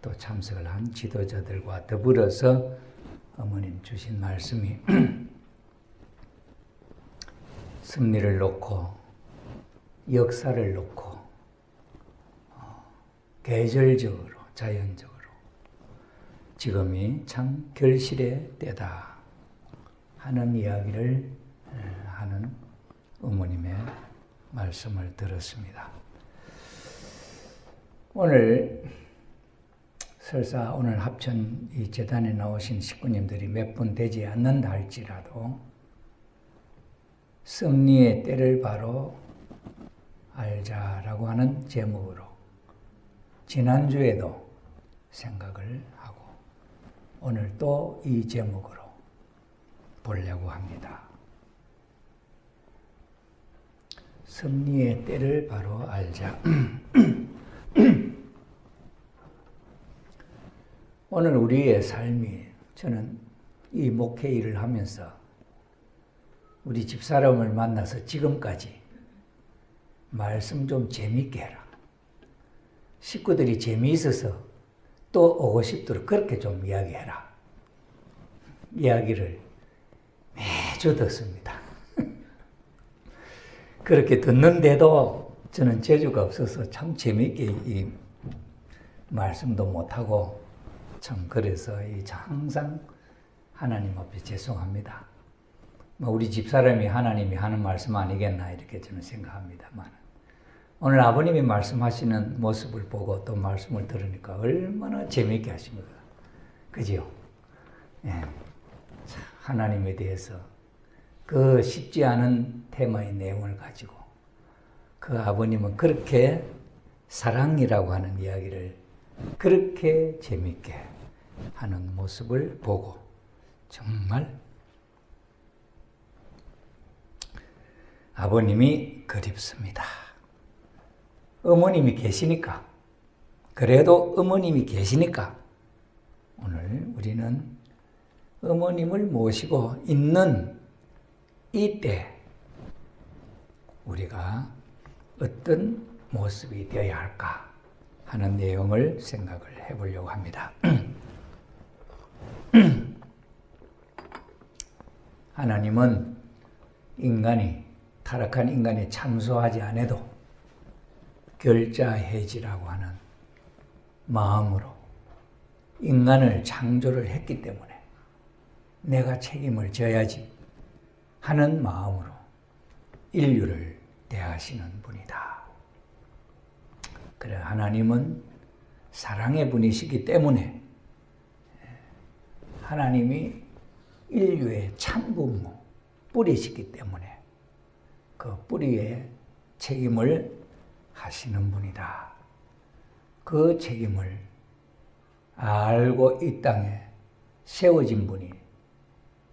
또 참석을 한 지도자들과 더불어서 어머님 주신 말씀이 승리를 놓고 역사를 놓고 계절적으로 자연적으로 지금이 참 결실의 때다 하는 이야기를 하는 어머님의 말씀을 들었습니다. 오늘 설사 오늘 합천 이 재단에 나오신 식구님들이 몇 분 되지 않는다 할지라도 승리의 때를 바로 알자라고 하는 제목으로 지난주에도 생각을 하고 오늘 또 이 제목으로 보려고 합니다. 승리의 때를 바로 알자. 오늘 우리의 삶이 저는 이 목회 일을 하면서 우리 집사람을 만나서 지금까지 말씀 좀 재미있게 해라. 식구들이 재미있어서 또 오고 싶도록 그렇게 좀 이야기해라. 이야기를 매주 듣습니다. 그렇게 듣는데도 저는 재주가 없어서 참 재미있게 이 말씀도 못하고 참 그래서 항상 하나님 앞에 죄송합니다. 우리 집사람이 하나님이 하는 말씀 아니겠나 이렇게 저는 생각합니다만 오늘 아버님이 말씀하시는 모습을 보고 또 말씀을 들으니까 얼마나 재미있게 하십니까? 그지요? 예. 하나님에 대해서 그 쉽지 않은 테마의 내용을 가지고 그 아버님은 그렇게 사랑이라고 하는 이야기를 그렇게 재미있게 하는 모습을 보고 정말 아버님이 그립습니다. 어머님이 계시니까 그래도 어머님이 계시니까 오늘 우리는 어머님을 모시고 있는 이때 우리가 어떤 모습이 되어야 할까 하는 내용을 생각을 해보려고 합니다. 하나님은 타락한 인간이 참소하지 않아도 결자해지라고 하는 마음으로 인간을 창조를 했기 때문에 내가 책임을 져야지 하는 마음으로 인류를 대하시는 분이다. 그래 하나님은 사랑의 분이시기 때문에 하나님이 인류의 참부모 뿌리시기 때문에 그 뿌리의 책임을 하시는 분이다. 그 책임을 알고 이 땅에 세워진 분이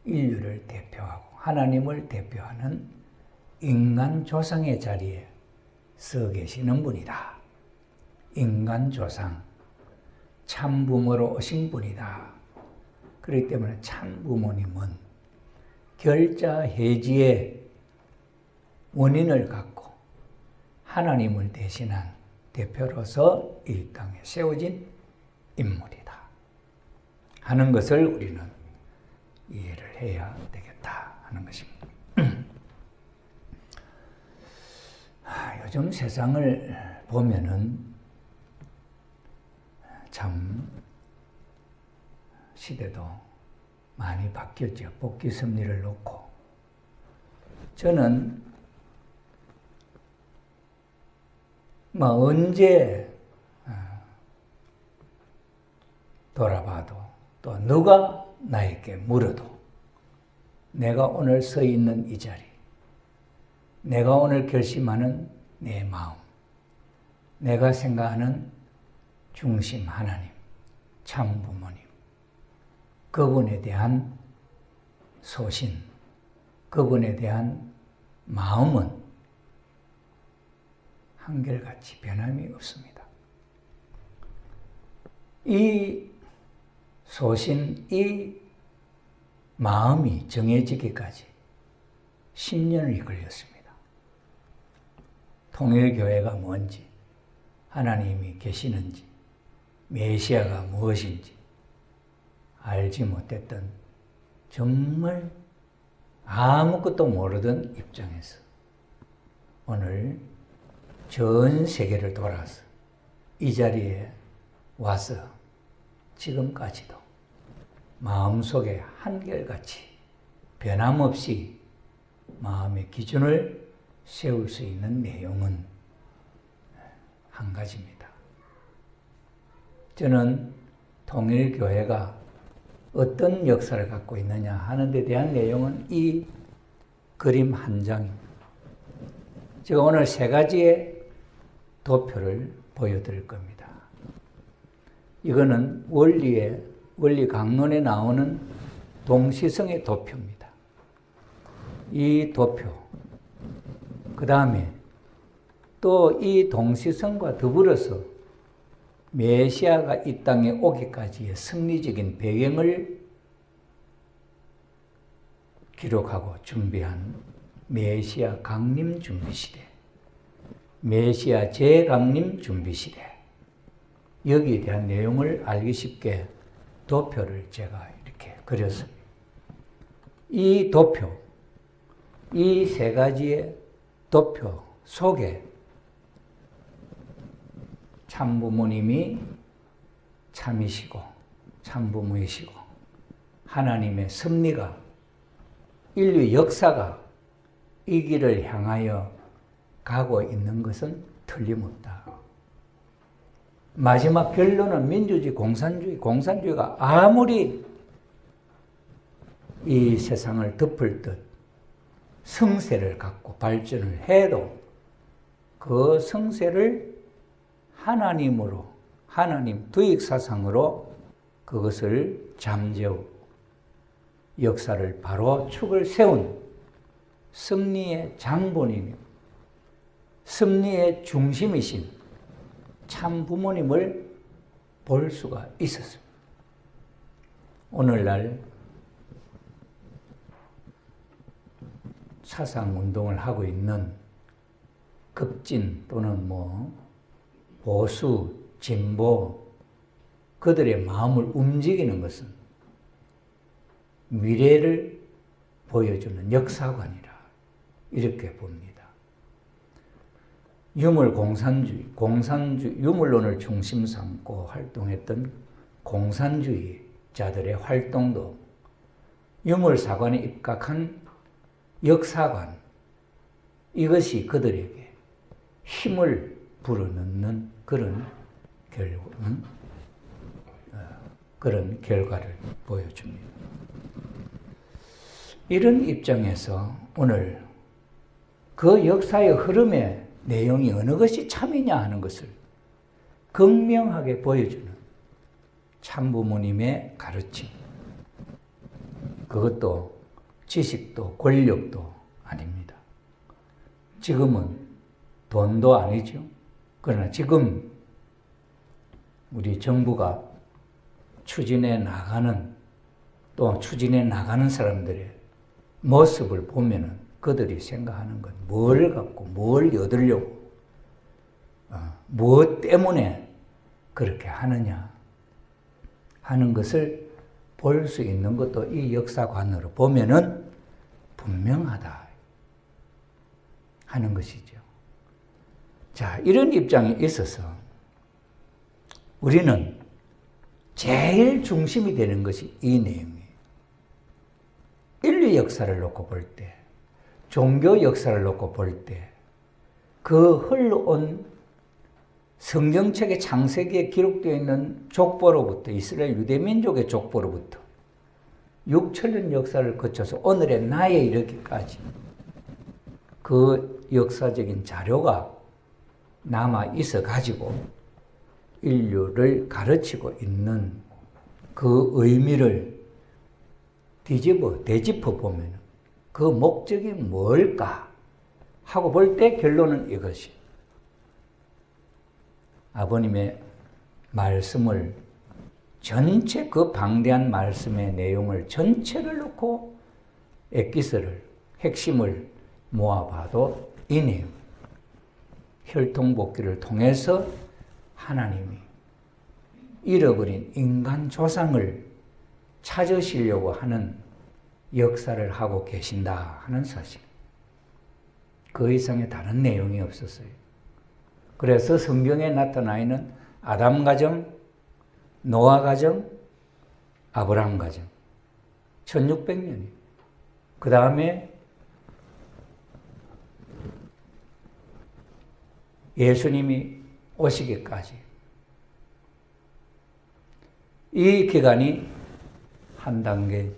인류를 대표하고 하나님을 대표하는 인간 조상의 자리에 서 계시는 분이다. 인간 조상, 참부모로 오신 분이다. 그렇기 때문에 참부모님은 결자해지의 원인을 갖고 하나님을 대신한 대표로서 이 땅에 세워진 인물이다 하는 것을 우리는 이해를 해야 되겠다 하는 것입니다. 요즘 세상을 보면은 참 시대도 많이 바뀌었죠. 복귀 섭리를 놓고 저는 언제 돌아봐도 또 누가 나에게 물어도 내가 오늘 서 있는 이 자리, 내가 오늘 결심하는 내 마음, 내가 생각하는 중심 하나님, 참 부모님, 그분에 대한 소신, 그분에 대한 마음은 한결같이 변함이 없습니다. 이 소신, 이 마음이 정해지기까지 10년이 걸렸습니다. 통일교회가 뭔지, 하나님이 계시는지, 메시아가 무엇인지 알지 못했던 정말 아무것도 모르던 입장에서 오늘 전 세계를 돌아서 이 자리에 와서 지금까지도 마음속에 한결같이 변함없이 마음의 기준을 세울 수 있는 내용은 한 가지입니다. 저는 통일교회가 어떤 역사를 갖고 있느냐 하는 데 대한 내용은 이 그림 한 장입니다. 제가 오늘 세 가지의 도표를 보여드릴 겁니다. 이거는 원리 강론에 나오는 동시성의 도표입니다. 이 도표, 그 다음에 또 이 동시성과 더불어서 메시아가 이 땅에 오기까지의 승리적인 배경을 기록하고 준비한 메시아 강림 준비시대, 메시아 재강림 준비시대, 여기에 대한 내용을 알기 쉽게 도표를 제가 이렇게 그렸습니다. 이 도표, 이 세 가지의 도표 속에 참부모님이 참이시고 참부모이시고 하나님의 섭리가 인류 역사가 이 길을 향하여 가고 있는 것은 틀림없다. 마지막 결론은 민주주의, 공산주의가 아무리 이 세상을 덮을 듯 성세를 갖고 발전을 해도 그 성세를 하나님으로, 하나님 도익사상으로 그것을 잠재우고 역사를 바로 축을 세운 승리의 장본이며 승리의 중심이신 참 부모님을 볼 수가 있었습니다. 오늘날 사상운동을 하고 있는 급진 또는 보수, 진보, 그들의 마음을 움직이는 것은 미래를 보여주는 역사관이라 이렇게 봅니다. 유물 공산주의, 유물론을 중심 삼고 활동했던 공산주의자들의 활동도 유물사관에 입각한 역사관, 이것이 그들에게 힘을 불어넣는 그런 결과를 보여줍니다. 이런 입장에서 오늘 그 역사의 흐름의 내용이 어느 것이 참이냐 하는 것을 극명하게 보여주는 참부모님의 가르침, 그것도 지식도 권력도 아닙니다. 지금은 돈도 아니죠. 그러나 지금 우리 정부가 추진해 나가는 사람들의 모습을 보면은 그들이 생각하는 건 뭘 갖고 뭘 얻으려고 무엇 때문에 그렇게 하느냐 하는 것을 볼 수 있는 것도 이 역사관으로 보면은 분명하다 하는 것이죠. 자, 이런 입장에 있어서 우리는 제일 중심이 되는 것이 이 내용이에요. 인류 역사를 놓고 볼 때, 종교 역사를 놓고 볼 때, 그 흘러온 성경책의 창세기에 기록되어 있는 족보로부터, 이스라엘 유대민족의 족보로부터 6천년 역사를 거쳐서 오늘의 나에 이르기까지 그 역사적인 자료가 남아 있어 가지고 인류를 가르치고 있는 그 의미를 되짚어 보면 그 목적이 뭘까 하고 볼 때 결론은 이것이 아버님의 말씀을 전체 그 방대한 말씀의 내용을 전체를 놓고 엑기스를 핵심을 모아봐도 이 내용 혈통복귀를 통해서 하나님이 잃어버린 인간 조상을 찾으시려고 하는 역사를 하고 계신다 하는 사실. 그 이상의 다른 내용이 없었어요. 그래서 성경에 나타나 있는 아담 가정, 노아 가정, 아브라함 가정 1600년이에요. 그 다음에 예수님이 오시기까지 이 기간이 한 단계,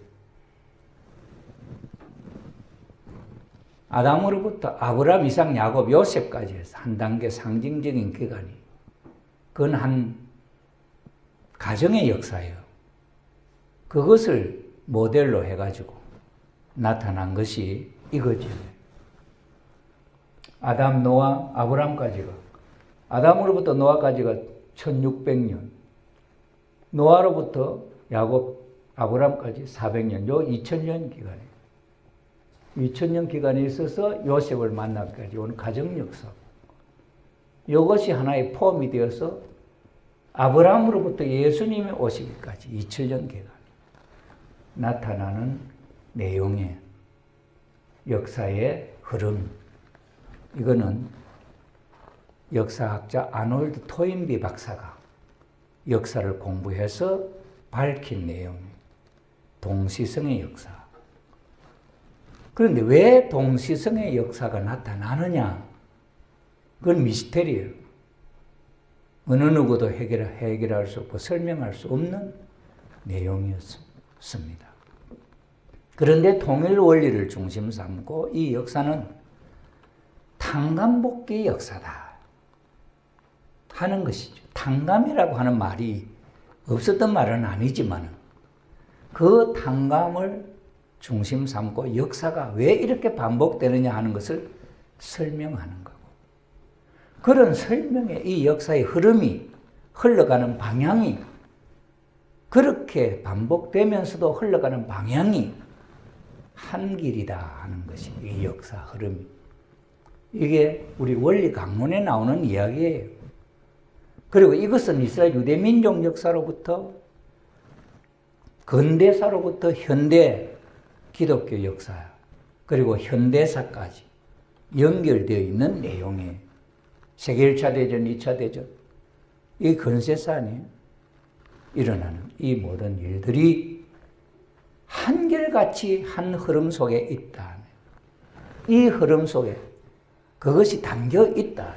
아담으로부터 아브라함, 이삭, 야곱, 요셉까지 해서 한 단계 상징적인 기간이, 그건 한 가정의 역사예요. 그것을 모델로 해가지고 나타난 것이 이거죠. 아담, 노아, 아브라함까지가, 아담으로부터 노아까지가 1600년, 노아로부터 야곱, 아브라함까지 400년, 요 2000년 기간이에요. 2000년 기간이 있어서 요셉을 만나기까지 온 가정 역사. 이것이 하나의 포함이 되어서 아브라함으로부터 예수님이 오시기까지 2000년 기간 나타나는 내용의 역사의 흐름. 이거는 역사학자 아놀드 토인비 박사가 역사를 공부해서 밝힌 내용이에요. 동시성의 역사. 그런데 왜 동시성의 역사가 나타나느냐? 그건 미스테리예요. 어느 누구도 해결할 수 없고 설명할 수 없는 내용이었습니다. 그런데 통일 원리를 중심 삼고 이 역사는 탕감복귀의 역사다 하는 것이죠. 탕감이라고 하는 말이 없었던 말은 아니지만 그 탕감을 중심 삼고 역사가 왜 이렇게 반복되느냐 하는 것을 설명하는 거고, 그런 설명에 이 역사의 흐름이 흘러가는 방향이, 그렇게 반복되면서도 흘러가는 방향이 한 길이다 하는 것이 이 역사 흐름이. 이게 우리 원리 강론에 나오는 이야기예요. 그리고 이것은 이스라엘 유대민족 역사로부터 근대사로부터 현대 기독교 역사, 그리고 현대사까지 연결되어 있는 내용이에요. 세계 1차 대전, 2차 대전, 이 근세사에 일어나는 이 모든 일들이 한결같이 한 흐름 속에 있다. 이 흐름 속에 그것이 담겨 있다.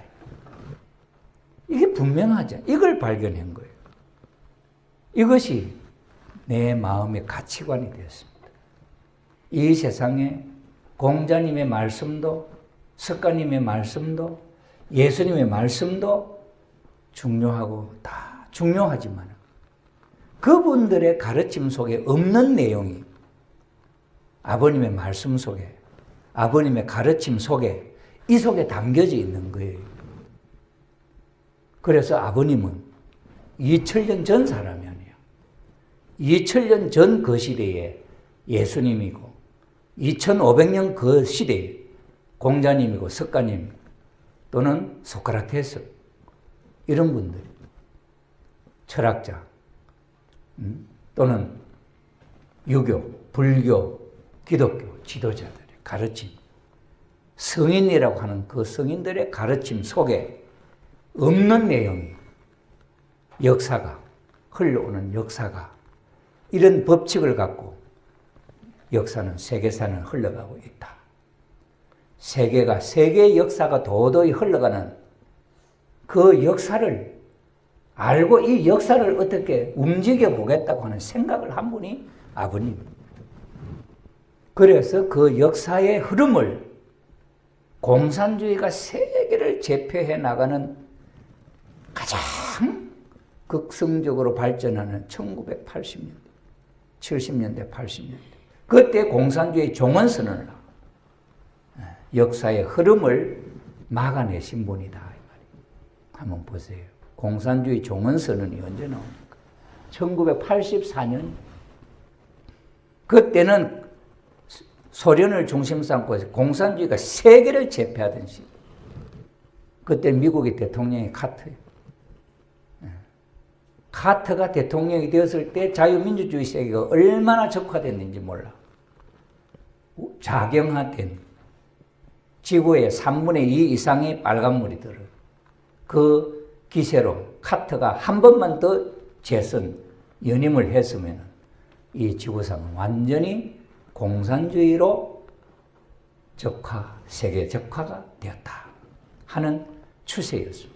이게 분명하죠. 이걸 발견한 거예요. 이것이 내 마음의 가치관이 되었습니다. 이 세상에 공자님의 말씀도, 석가님의 말씀도, 예수님의 말씀도 중요하고 다 중요하지만 그분들의 가르침 속에 없는 내용이 아버님의 말씀 속에, 아버님의 가르침 속에, 이 속에 담겨져 있는 거예요. 그래서 아버님은 2000년 전 사람이 아니에요. 2000년 전 그 시대에 예수님이고 2500년 그 시대에 공자님이고 석가님 또는 소크라테스 이런 분들, 철학자 또는 유교, 불교, 기독교 지도자들의 가르침, 성인이라고 하는 그 성인들의 가르침 속에 없는 내용이, 역사가, 흘러오는 역사가, 이런 법칙을 갖고 역사는, 세계사는 흘러가고 있다. 세계의 역사가 도도히 흘러가는 그 역사를 알고 이 역사를 어떻게 움직여 보겠다고 하는 생각을 한 분이 아버님. 그래서 그 역사의 흐름을 공산주의가 세계를 제패해 나가는 가장 극성적으로 발전하는 1980년대, 70년대, 80년대. 그때 공산주의 종언선언을 역사의 흐름을 막아내신 분이다. 한번 보세요. 공산주의 종언선언이 언제 나옵니까? 1984년. 그때는 소련을 중심 삼고 공산주의가 세계를 제패하던 시기. 그때 미국의 대통령이 카터예요. 카터가 대통령이 되었을 때 자유민주주의 세계가 얼마나 적화됐는지 몰라. 자경화된 지구의 3분의 2 이상의 빨간물이 들어. 그 기세로 카터가 한 번만 더 재선, 연임을 했으면 이 지구상은 완전히 공산주의로 세계 적화가 되었다 하는 추세였습니다.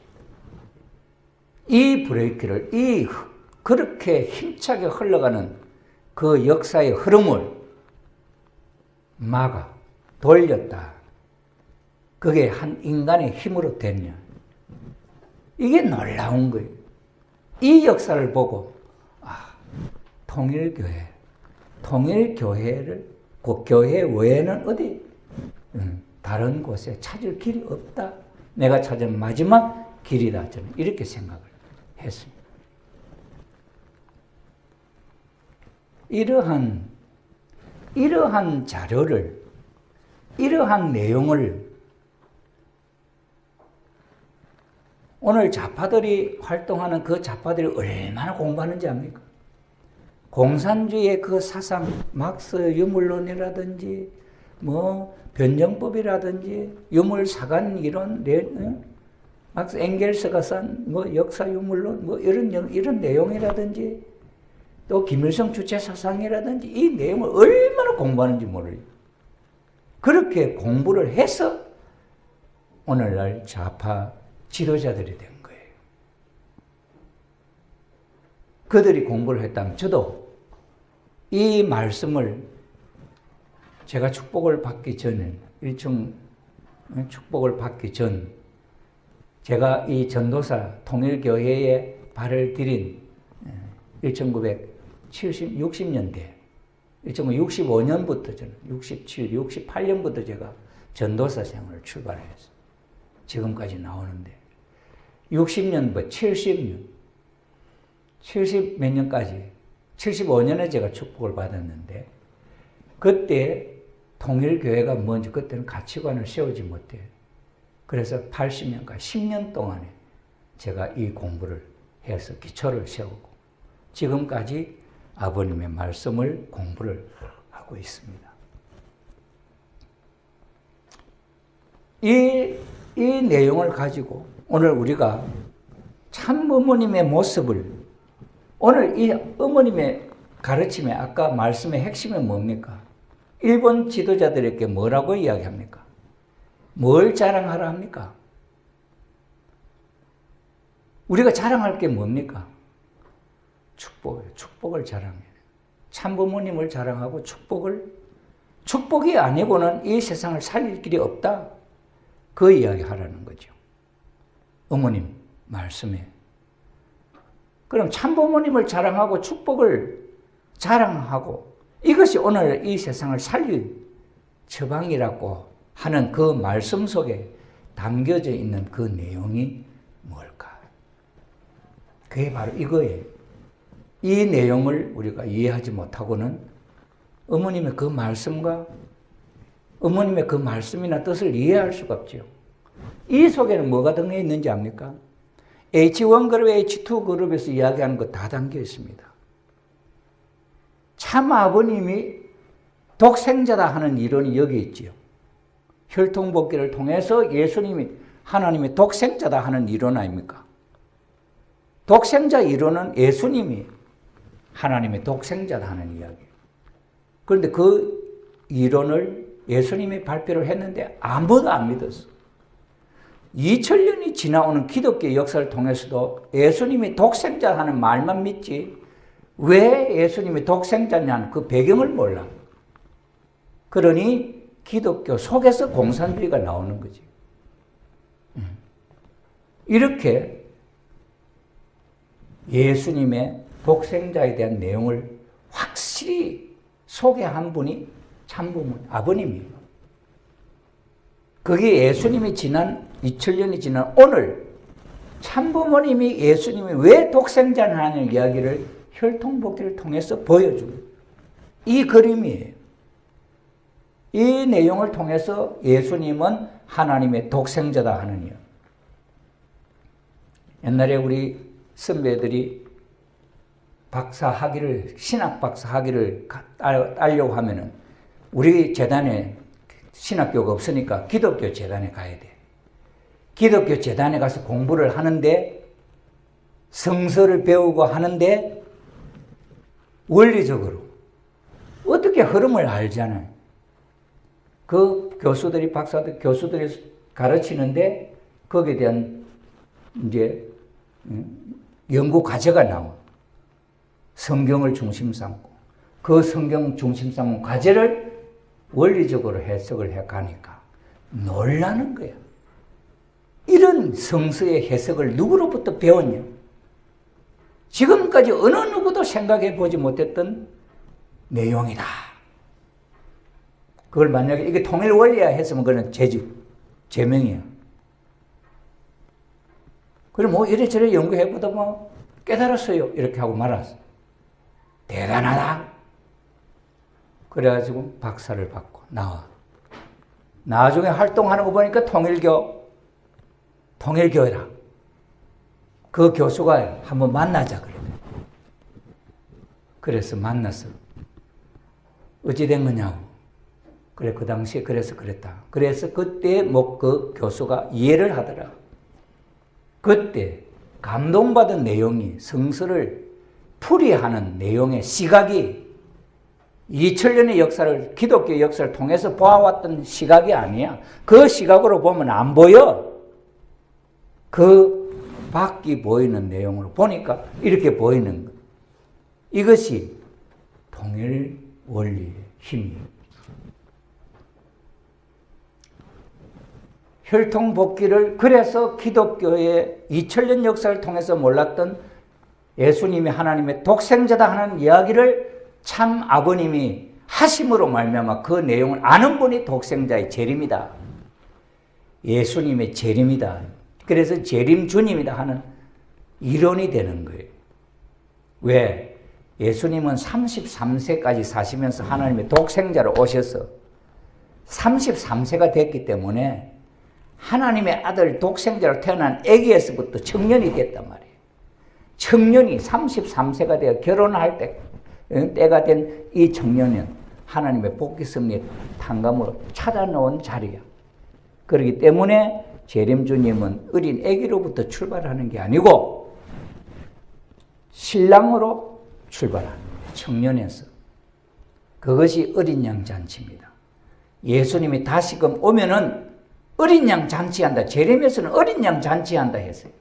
이 브레이크를, 그렇게 힘차게 흘러가는 그 역사의 흐름을 막아 돌렸다. 그게 한 인간의 힘으로 됐냐. 이게 놀라운 거예요. 이 역사를 보고 통일교회를 그 교회 외에는 어디 다른 곳에 찾을 길이 없다. 내가 찾은 마지막 길이다. 저는 이렇게 생각을 했습니다. 이러한 자료를, 이러한 내용을 오늘 좌파들이 활동하는 그 좌파들이 얼마나 공부하는지 압니까? 공산주의의 그 사상, 막스 유물론이라든지, 변정법이라든지, 유물사관 이론, 막스 엥겔스가 쓴 역사 유물론, 이런 내용이라든지, 또 김일성 주체 사상이라든지, 이 내용을 얼마나 공부하는지 모르요. 그렇게 공부를 해서 오늘날 좌파 지도자들이 된 거예요. 그들이 공부를 했다면 저도 이 말씀을 제가 축복을 받기 전에, 축복을 받기 전, 제가 이 전도사 통일교회에 발을 들인 1960년대, 1965년부터 저는 67, 68년부터 제가 전도사 생활을 출발했어요. 지금까지 나오는데 60년부터 70년, 70 몇 년까지 75년에 제가 축복을 받았는데 그때 통일교회가 뭔지 그때는 가치관을 세우지 못해요. 그래서 80년까지 10년 동안에 제가 이 공부를 해서 기초를 세우고 지금까지 아버님의 말씀을 공부를 하고 있습니다. 이 내용을 가지고 오늘 우리가 참 어머님의 모습을, 오늘 이 어머님의 가르침에 아까 말씀의 핵심은 뭡니까? 일본 지도자들에게 뭐라고 이야기합니까? 뭘 자랑하라 합니까? 우리가 자랑할 게 뭡니까? 축복이에요. 축복을 자랑해요. 참부모님을 자랑하고 축복이 아니고는 이 세상을 살릴 길이 없다. 그 이야기 하라는 거죠. 어머님 말씀에. 그럼 참부모님을 자랑하고 축복을 자랑하고 이것이 오늘 이 세상을 살릴 처방이라고 하는 그 말씀 속에 담겨져 있는 그 내용이 뭘까? 그게 바로 이거예요. 이 내용을 우리가 이해하지 못하고는 어머님의 그 말씀과 어머님의 그 말씀이나 뜻을 이해할 수가 없죠. 이 속에는 뭐가 담겨 있는지 압니까? H1 그룹, H2 그룹에서 이야기하는 거 다 담겨 있습니다. 참 아버님이 독생자다 하는 이론이 여기 있지요. 혈통복귀를 통해서 예수님이 하나님의 독생자다 하는 이론 아닙니까? 독생자 이론은 예수님이 하나님의 독생자다 하는 이야기예요. 그런데 그 이론을 예수님이 발표를 했는데 아무도 안 믿었어. 2000년이 지나오는 기독교 역사를 통해서도 예수님이 독생자 하는 말만 믿지 왜 예수님이 독생자냐는 그 배경을 몰라. 그러니 기독교 속에서 공산주의가 나오는 거지. 이렇게 예수님의 독생자에 대한 내용을 확실히 소개한 분이 참부모 아버님이에요. 그게 예수님이 지난 2000년이 지난 오늘 참부모님이 예수님이 왜 독생자냐는 이야기를 혈통복귀를 통해서 보여주고 이 그림이에요. 이 내용을 통해서 예수님은 하나님의 독생자다 하는 이야기. 옛날에 우리 선배들이 박사 학위를, 신학 박사 학위를 따려고 하면은 우리 재단에 신학교가 없으니까 기독교 재단에 가야 돼. 기독교 재단에 가서 공부를 하는데, 성서를 배우고 하는데, 원리적으로 어떻게 흐름을 알잖아요. 그 교수들이, 박사들, 교수들이 가르치는데 거기에 대한 이제 연구 과제가 나와. 성경을 중심 삼고, 그 성경 중심 삼은 과제를 원리적으로 해석을 해 가니까 놀라는 거야. 이런 성서의 해석을 누구로부터 배웠냐? 지금까지 어느 누구도 생각해 보지 못했던 내용이다. 그걸 만약에 이게 통일 원리야 했으면 그건 제명이야. 그럼 뭐 이래저래 연구해보다 뭐 깨달았어요. 이렇게 하고 말았어. 대단하다. 그래가지고 박사를 받고 나와. 나중에 활동하는 거 보니까 통일교회라. 그 교수가 한번 만나자 그래. 그래서 만났어. 어찌 된 거냐고. 그래, 그 당시에 그래서 그랬다. 그래서 그때 그 교수가 이해를 하더라. 그때 감동받은 내용이, 성서를 풀이하는 내용의 시각이 2000년의 역사를, 기독교 역사를 통해서 보아왔던 시각이 아니야. 그 시각으로 보면 안 보여. 그 밖이 보이는 내용으로 보니까 이렇게 보이는 것. 이것이 통일 원리의 힘이에요. 혈통복귀를, 그래서 기독교의 2000년 역사를 통해서 몰랐던 예수님이 하나님의 독생자다 하는 이야기를 참 아버님이 하심으로 말미암아 그 내용을 아는 분이 독생자의 재림이다. 예수님의 재림이다. 그래서 재림 주님이다 하는 이론이 되는 거예요. 왜? 예수님은 33세까지 사시면서 하나님의 독생자로 오셔서 33세가 됐기 때문에 하나님의 아들 독생자로 태어난 아기에서부터 청년이 됐단 말이에요. 청년이 33세가 되어 결혼할 때가 된 이 청년은 하나님의 복귀 섭리의 탕감으로 찾아놓은 자리야. 그렇기 때문에 재림주님은 어린 아기로부터 출발하는 게 아니고 신랑으로 출발하는 청년에서. 그것이 어린 양 잔치입니다. 예수님이 다시금 오면은 어린 양 잔치한다. 재림에서는 어린 양 잔치한다 했어요.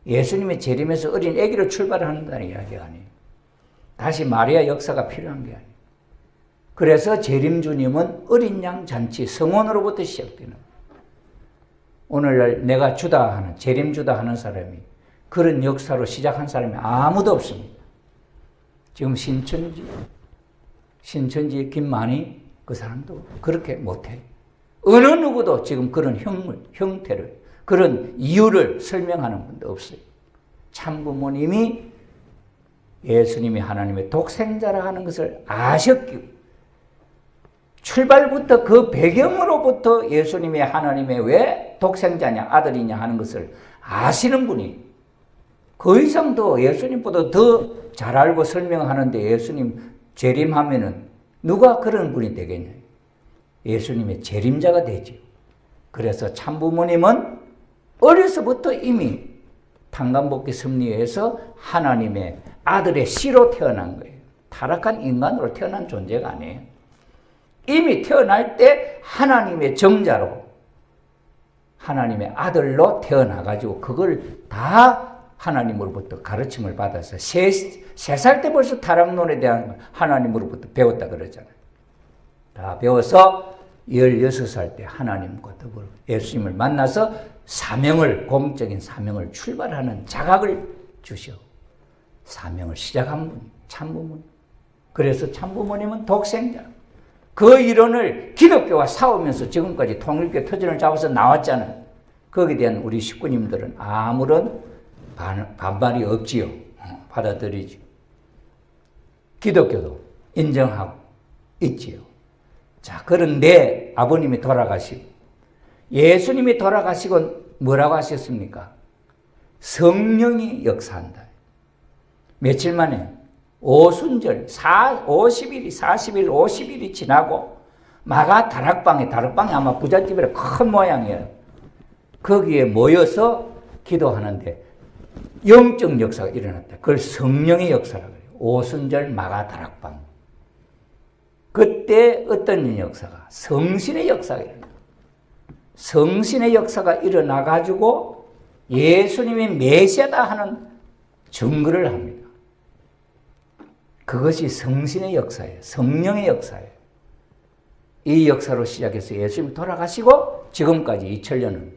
예수님이 재림에서 어린 아기로 출발한다는 이야기가 아니에요. 다시 마리아 역사가 필요한 게 아니에요. 그래서 재림주님은 어린 양 잔치, 성원으로부터 시작되는 거예요. 오늘날 내가 주다하는, 재림주다 하는 사람이, 그런 역사로 시작한 사람이 아무도 없습니다. 지금 신천지 김만희 그 사람도 그렇게 못해요. 어느 누구도 지금 그런 형태를, 그런 이유를 설명하는 분도 없어요. 참부모님이 예수님이 하나님의 독생자라 하는 것을 아셨기에, 출발부터 그 배경으로부터 예수님이 하나님의 왜 독생자냐, 아들이냐 하는 것을 아시는 분이, 그 이상 더 예수님보다 더 잘 알고 설명하는데 예수님 재림하면은 누가 그런 분이 되겠냐? 예수님의 재림자가 되죠. 그래서 참부모님은 어려서부터 이미 탕감복귀 섭리에서 하나님의 아들의 씨로 태어난 거예요. 타락한 인간으로 태어난 존재가 아니에요. 이미 태어날 때 하나님의 정자로, 하나님의 아들로 태어나가지고 그걸 다 하나님으로부터 가르침을 받아서 3살 때 벌써 타락론에 대한 하나님으로부터 배웠다 그러잖아요. 다 배워서 16살 때 하나님과 더불어 예수님을 만나서 사명을, 공적인 사명을 출발하는 자각을 주셔. 사명을 시작한 분이 참부모님. 그래서 참부모님은 독생자. 그 이론을 기독교와 싸우면서 지금까지 통일교 터전을 잡아서 나왔잖아요. 거기에 대한 우리 식구님들은 아무런 반발이 없지요. 받아들이죠. 기독교도 인정하고 있지요. 자, 그런데 아버님이 돌아가시고 예수님이 돌아가시고 뭐라고 하셨습니까? 성령이 역사한다. 며칠 만에 오순절 50일이 40일 50일이 지나고 마가 다락방에 아마 부잣집이라 큰 모양이에요. 거기에 모여서 기도하는데 영적 역사가 일어났다. 그걸 성령의 역사라고 해요. 오순절 마가 다락방. 그때 어떤 역사가? 성신의 역사가 일어나. 성신의 역사가 일어나가지고 예수님이 메시아다 하는 증거를 합니다. 그것이 성신의 역사예요. 성령의 역사예요. 이 역사로 시작해서 예수님이 돌아가시고 지금까지 2000년은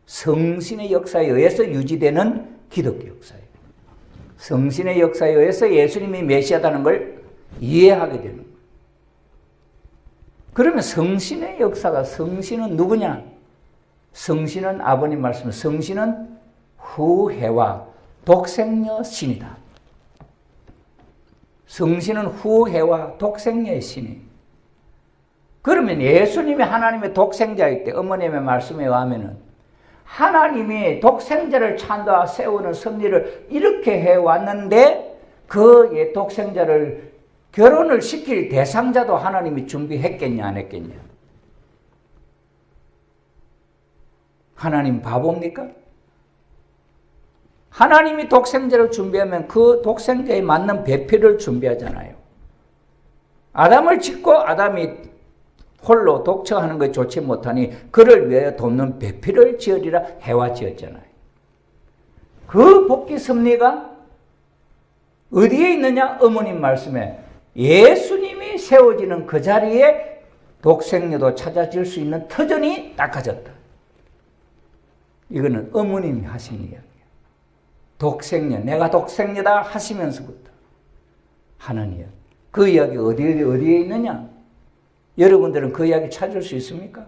성신의 역사에 의해서 유지되는 기독교 역사예요. 성신의 역사에 의해서 예수님이 메시아다는 걸 이해하게 되는 거예요. 그러면 성신의 역사가, 성신은 누구냐? 성신은 아버님 말씀, 성신은 후해와 독생녀 신이다. 성신은 후해와 독생녀의 신이. 그러면 예수님이 하나님의 독생자일 때 어머님의 말씀에 의하면 하나님이 독생자를 찬다 세우는 섭리를 이렇게 해왔는데 그 독생자를 결혼을 시킬 대상자도 하나님이 준비했겠냐 안 했겠냐? 하나님 바보입니까? 하나님이 독생자를 준비하면 그 독생자에 맞는 배필을 준비하잖아요. 아담을 짓고 아담이 홀로 독처하는 것이 좋지 못하니 그를 위하여 돕는 배필을 지으리라 해와 지었잖아요. 그 복귀 섭리가 어디에 있느냐? 어머님 말씀에 예수님이 세워지는 그 자리에 독생녀도 찾아질 수 있는 터전이 닦아졌다. 이거는 어머님이 하신 이야기예요. 독생녀, 내가 독생녀다 하시면서부터 하는 이야기. 그 이야기 어디에 있느냐? 여러분들은 그 이야기 찾을 수 있습니까?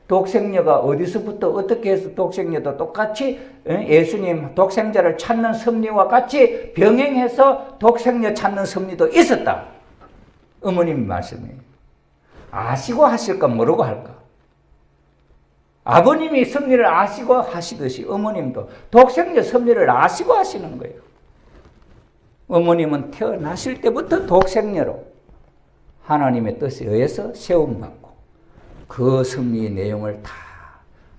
독생녀가 어디서부터 어떻게 해서 독생녀도 똑같이 예수님 독생자를 찾는 섭리와 같이 병행해서 독생녀 찾는 섭리도 있었다. 어머님 말씀이에요. 아시고 하실까 모르고 할까? 아버님이 섭리를 아시고 하시듯이 어머님도 독생녀 섭리를 아시고 하시는 거예요. 어머님은 태어나실 때부터 독생녀로 하나님의 뜻에 의해서 세움받고 그 섭리의 내용을 다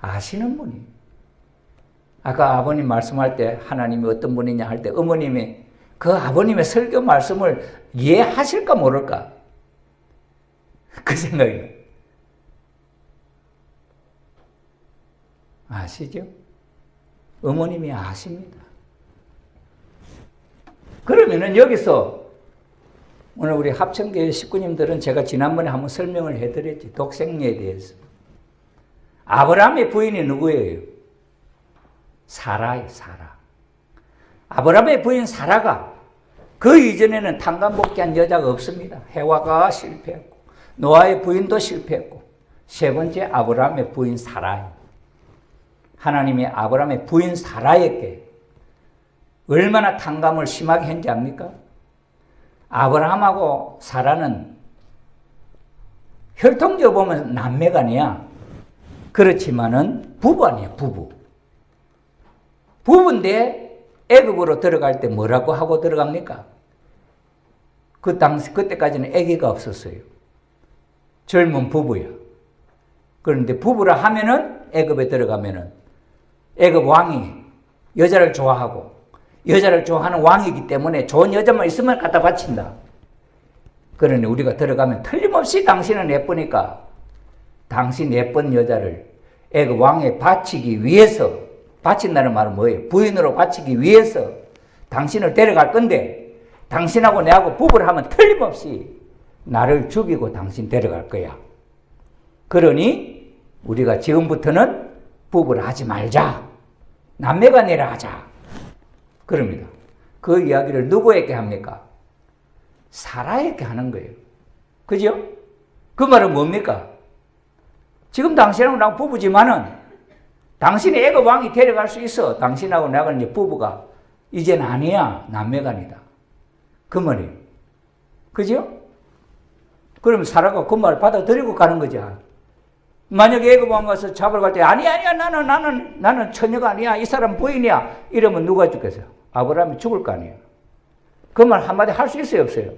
아시는 분이에요. 아까 아버님 말씀할 때 하나님이 어떤 분이냐 할 때 어머님이 그 아버님의 설교 말씀을 이해하실까 모를까? 그 생각이에요. 아시죠? 어머님이 아십니다. 그러면은 여기서 오늘 우리 합천교회 식구님들은 제가 지난번에 한번 설명을 해드렸지. 독생녀에 대해서. 아브라함의 부인이 누구예요? 사라예요, 사라. 아브라함의 부인 사라가 그 이전에는 탕감복귀한 여자가 없습니다. 해와가 실패했고 노아의 부인도 실패했고 세 번째 아브라함의 부인 사라예요. 하나님이 아브라함의 부인 사라에게 얼마나 탕감을 심하게 했는지 압니까? 아브라함하고 사라는 혈통적으로 보면 남매가 아니야. 그렇지만은 부부 아니야, 부부. 부부인데 애굽으로 들어갈 때 뭐라고 하고 들어갑니까? 그때까지는 아기가 없었어요. 젊은 부부야. 그런데 부부라 하면은 애굽에 들어가면은 애굽 왕이 여자를 좋아하고 여자를 좋아하는 왕이기 때문에 좋은 여자만 있으면 갖다 바친다. 그러니 우리가 들어가면 틀림없이 당신은 예쁘니까 당신 예쁜 여자를 애굽 왕에 바치기 위해서, 바친다는 말은 뭐예요? 부인으로 바치기 위해서 당신을 데려갈 건데 당신하고 내하고 부부를 하면 틀림없이 나를 죽이고 당신 데려갈 거야. 그러니 우리가 지금부터는 부부를 하지 말자. 남매가 내라 하자. 그럽니다. 그 이야기를 누구에게 합니까? 사라에게 하는 거예요. 그죠? 그 말은 뭡니까? 지금 당신하고 나하고 부부지만은 당신이 애굽 왕이 데려갈 수 있어. 당신하고 나하고 이제 부부가 이제는 아니야. 남매가 아니다. 그 말이에요. 그죠? 그럼 사라가 그 말을 받아들이고 가는 거죠. 만약에 애굽 왕 가서 잡으러 갈 때 아니야 나는 처녀가 아니야. 이 사람 부인이야. 이러면 누가 죽겠어요? 아브라함이 죽을 거 아니에요. 그 말 한마디 할 수 있어요, 없어요?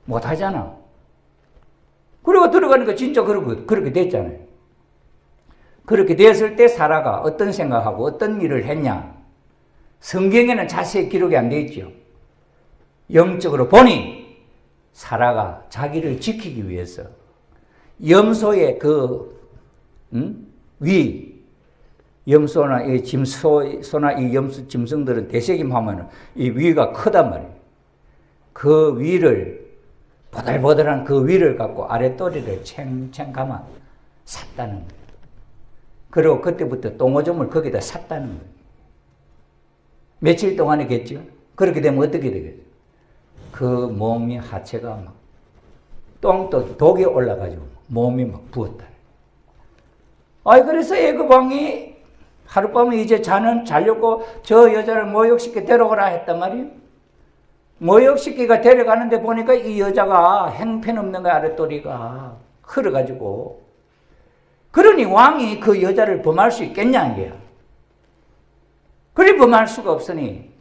못 하잖아. 그리고 들어가니까 진짜 그렇게 됐잖아요. 그렇게 됐을 때 사라가 어떤 생각하고 어떤 일을 했냐? 성경에는 자세히 기록이 안 되어 있죠. 영적으로 보니 사라가 자기를 지키기 위해서 염소의 염소나 이 짐소나 이 염소 짐승들은 대세김하면 이 위가 크단 말이에요. 그 위를 보들보들한 그 위를 갖고 아랫도리를 챙챙 감아 샀다는 거예요. 그리고 그때부터 똥오줌을 거기다 샀다는 거예요. 며칠 동안이겠죠. 그렇게 되면 어떻게 되겠어요? 그 몸이 하체가 막 똥도 독이 올라가지고 몸이 막 부었다. 그래서 애굽 왕이 하룻밤에 이제 자려고 저 여자를 모욕시켜 데려오라 했단 말이에요. 모욕시키가 데려가는데 보니까 이 여자가 형편없는 거야. 아랫도리가 흘러가지고. 그러니 왕이 그 여자를 범할 수 있겠냐 이게야. 그리 범할 수가 없으니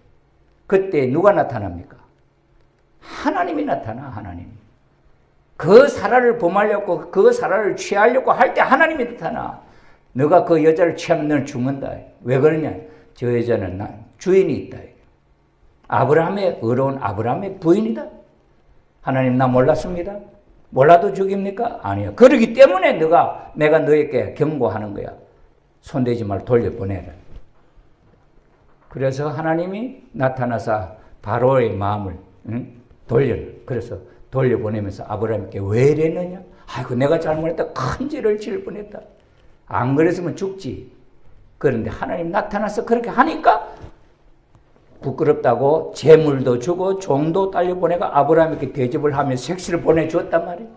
그때 누가 나타납니까? 하나님이 나타나. 하나님. 그 사라를 범하려고 그 사라를 취하려고 할 때 하나님이 나타나. 너가 그 여자를 취하면 너는 죽는다. 왜 그러냐? 저 여자는 주인이 있다. 아브라함의 의로운 아브라함의 부인이다. 하나님 나 몰랐습니다. 몰라도 죽입니까? 아니요. 그러기 때문에 내가 너에게 경고하는 거야. 손대지 말고 돌려보내라. 그래서 하나님이 나타나서 바로의 마음을 그래서 돌려보내면서 아브라함께 왜 이랬느냐? 아이고 내가 잘못했다. 큰 죄를 지을 뻔했다. 안 그랬으면 죽지. 그런데 하나님 나타나서 그렇게 하니까 부끄럽다고 재물도 주고 종도 딸려보내가 아브라함에게 대접을 하며 색시를 보내주었단 말이에요.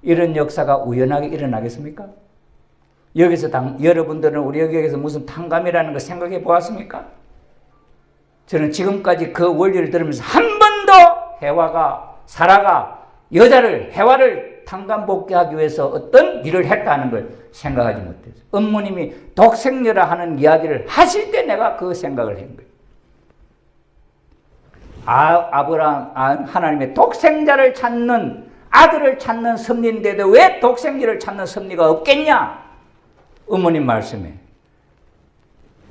이런 역사가 우연하게 일어나겠습니까? 여기서 여러분들은 우리 여기에서 무슨 탕감이라는 거 생각해 보았습니까? 저는 지금까지 그 원리를 들으면서 한 번도 사라가 해와를 탕감복귀하기 위해서 어떤 일을 했다는 걸 생각하지 못했어요. 어머님이 독생녀라 하는 이야기를 하실 때 내가 그 생각을 한 거예요. 하나님의 독생자를 찾는 아들을 찾는 섭리인데도 왜 독생자를 찾는 섭리가 없겠냐? 어머님 말씀에